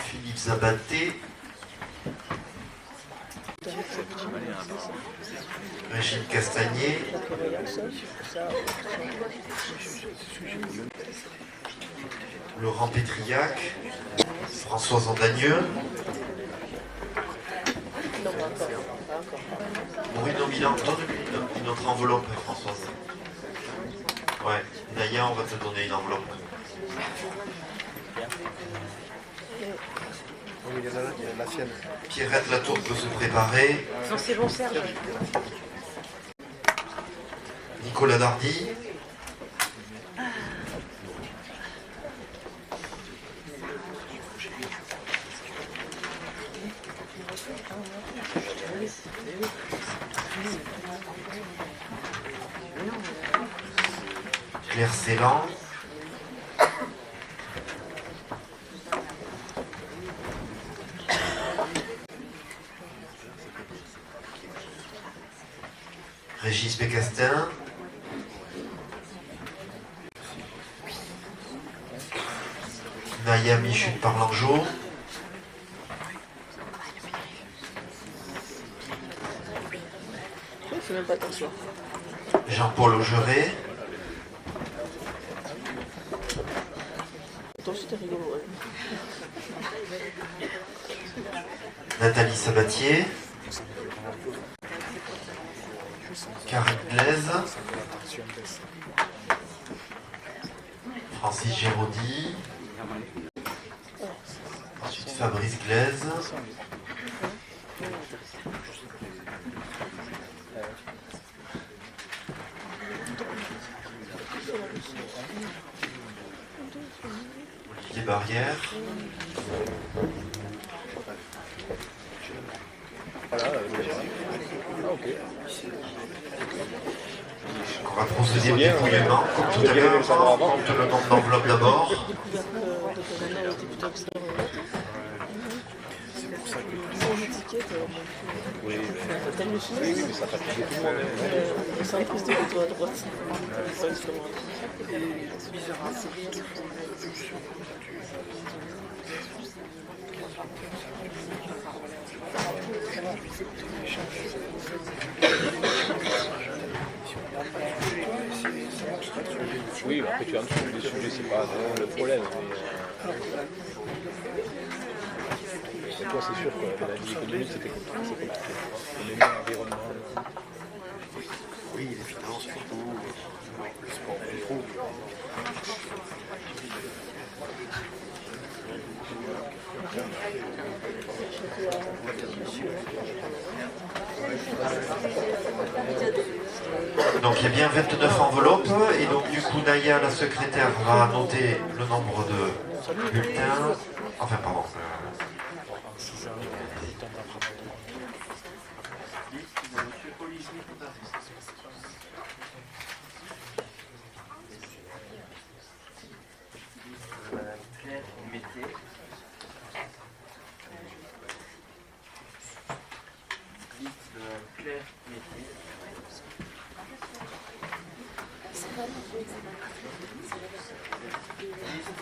Philippe Zabaté. Régine Castagnier. Laurent Pétriac. Françoise Andagneux. Bruno Milan, donne-lui une autre enveloppe, Françoise. Ouais, Naya, on va te donner une enveloppe. Il y en a un, il y a la sienne. Pierrette Latour peut se préparer. Non, c'est bon, Serge. Nicolas Dardy. Claire Ceylan. Régis Pécastin. Naya Michut-Parlangeau. Je fais même pas attention. Jean-Paul Augeret. Attends, c'était rigolo. Ouais. Nathalie Sabatier. Karine Glaise. Francis Géraudy. Ensuite Fabrice Glaise. Olivier Barrière. On va procéder au dépouillement, comme tout à l'heure. On compte le nombre d'enveloppes d'abord. Découverte de Nana était plutôt extraordinaire. Sans étiquette, Oui, t'as le film, oui, mais ça fatigue tout le monde. c'est un plus de photo à droite. Ça, justement. Oui, après tu es en dessous des sujets, c'est pas le problème. Mais toi, c'est sûr que la vie économique, c'était compliqué. Le même environnement. Oui, les finances, surtout, le sport, le groupe. Donc il y a bien 29 enveloppes et donc du coup Naya, la secrétaire, va noter le nombre de bulletins. Enfin pardon. Claire Mété. Liste de Claire Mété. Liste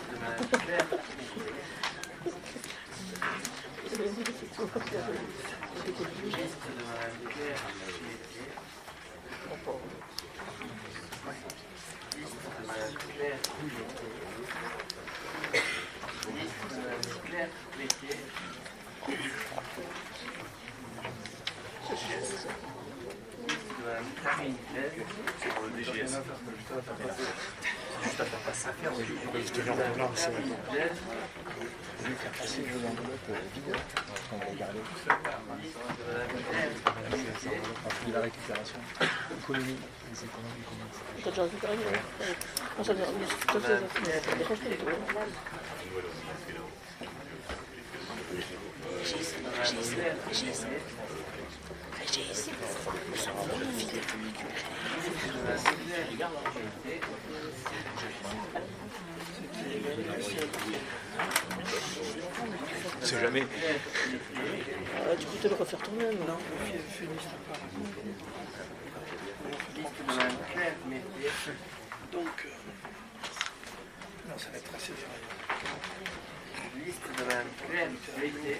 de Madame Claire Mété. Liste de Madame Claire Mété. Liste de Madame Claire Mété. Liste de Madame Claire Mété. Liste de Madame Karine Glaise. C'est pour le DGS. Juste à faire passer. Je dirais en blanc, c'est Karine Glaise. passer le l'enveloppe vide. On va regarder. Puis la récupération. Économie. Les économies, comment ça T'as déjà récupéré, ouais. Non, ça vient. Tout à fait. Franchement, c'est cool. C'est jamais. Tu peux te le refaire toi-même, non? Liste de Madame Claire Mété. Donc, non, ça va être assez sérieux. Liste de Madame Claire Mété.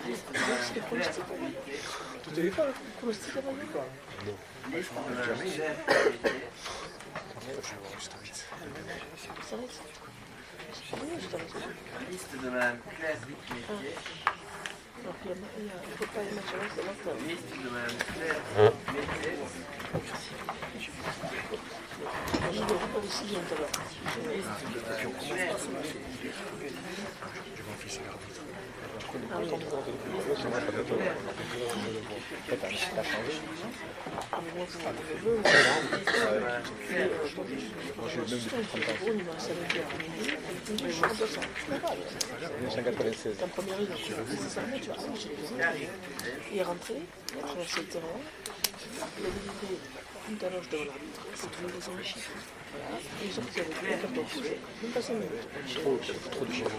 Liste de Madame Claire Mété. Ton téléphone? Pronostic avant quoi? Liste de Madame Claire Mété. Ça va, ça. Oui, je t'arrête. Liste de Madame Claire Mété. Alors qu'il ne faut pas y mettre sur là, c'est là que t'as. Liste de Madame Claire Mété. Je ne vais pas décider tout à l'heure. Liste de Madame Claire Mété. Je vais en fils à l'arbitre. Ah oui, T'as changé. ah, mais moi, je veux. Moi, j'ai même depuis 30 ans. Il m'a salué à midi. Il me dit, je suis remplaçant. C'est pas grave. 1996. Ta première île, c'est ça, mais tu vois, j'ai posé. Il est rentré, il a traversé le terrain. Il a délivré une taloche devant l'arbitre pour trouver les enrichis. Voilà. Il est sorti avec le carton rouge, même pas 5 minutes. Trop de choses.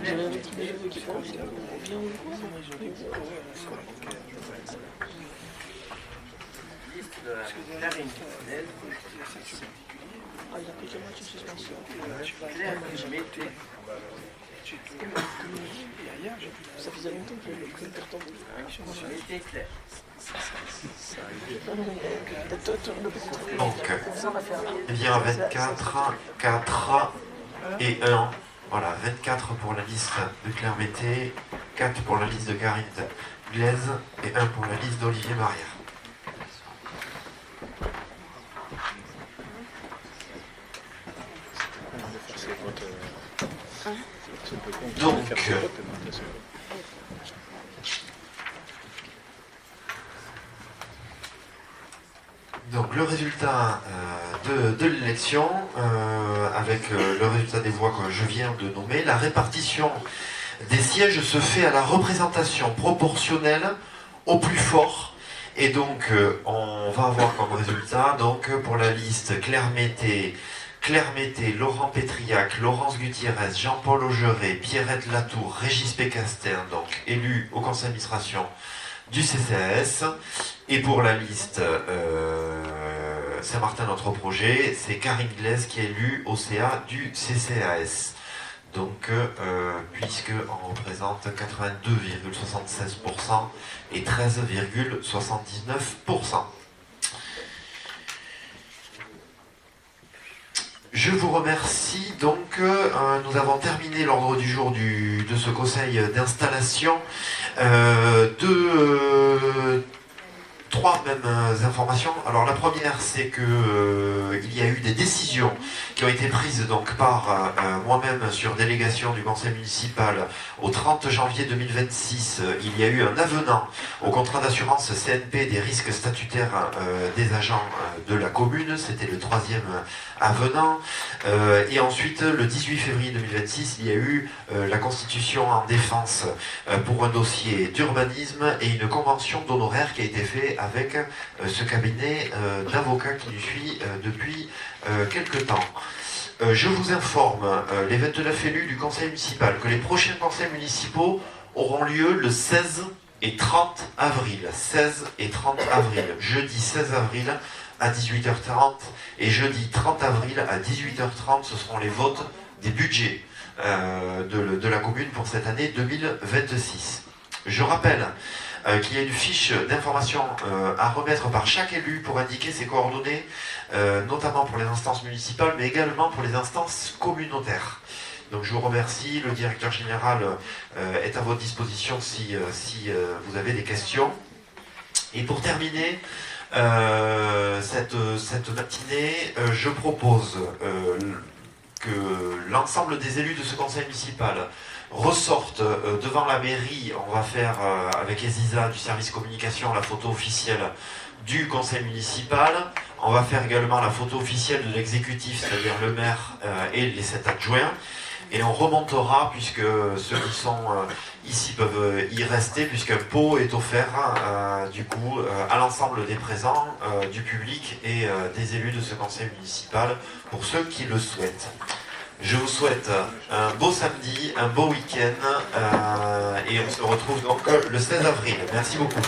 J'avais un petit déjeuner qui prend, c'est bien ou quoi? Liste de la Karine Mété. Ah, il a pris quel match de suspension? Claire Mété. Ça faisait longtemps qu'il avait pris le carton rouge. Mété Claire. Donc, eh bien 24, 4 et 1. Voilà, 24 pour la liste de Claire Mété, 4 pour la liste de Karine Glaise et 1 pour la liste d'Olivier Marière. Donc le résultat de l'élection, avec le résultat des voix que je viens de nommer, la répartition des sièges se fait à la représentation proportionnelle au plus fort. Et donc on va avoir comme résultat, donc pour la liste Claire Mété, Laurent Pétriac, Laurence Gutiérrez, Jean-Paul Augeret, Pierrette Latour, Régis Pécastin, donc élus au conseil d'administration du CCAS. Et pour la liste Saint-Martin Notre Projet, c'est Karine Glaise qui est élue au CA du CCAS. Donc, puisqu'on représente 82,76% et 13,79%. Je vous remercie. Donc, nous avons terminé l'ordre du jour de ce conseil d'installation. Trois mêmes informations. Alors la première, c'est que il y a eu des décisions qui ont été prises donc par moi-même sur délégation du conseil municipal au 30 janvier 2026. Il y a eu un avenant au contrat d'assurance CNP des risques statutaires des agents de la commune. C'était le troisième avenant. Et ensuite, le 18 février 2026, il y a eu la constitution en défense pour un dossier d'urbanisme et une convention d'honoraires qui a été faite avec ce cabinet d'avocats qui nous suit depuis quelque temps. Je vous informe, les 29 élus du conseil municipal, que les prochains conseils municipaux auront lieu le 16 et 30 avril. 16 et 30 avril. Jeudi 16 avril à 18h30 et jeudi 30 avril à 18h30, ce seront les votes des budgets de la commune pour cette année 2026. Je rappelle qu'il y a une fiche d'information à remettre par chaque élu pour indiquer ses coordonnées, notamment pour les instances municipales, mais également pour les instances communautaires. Donc je vous remercie, le directeur général est à votre disposition si vous avez des questions. Et pour terminer cette matinée, je propose que l'ensemble des élus de ce conseil municipal ressortent devant la mairie. On va faire avec Eziza du service communication la photo officielle du conseil municipal. On va faire également la photo officielle de l'exécutif, c'est-à-dire le maire et les 7 adjoints. Et on remontera, puisque ceux qui sont ici peuvent y rester, puisqu'un pot est offert du coup à l'ensemble des présents, du public et des élus de ce conseil municipal, pour ceux qui le souhaitent. Je vous souhaite un beau samedi, un beau week-end, et on se retrouve donc le 16 avril. Merci beaucoup.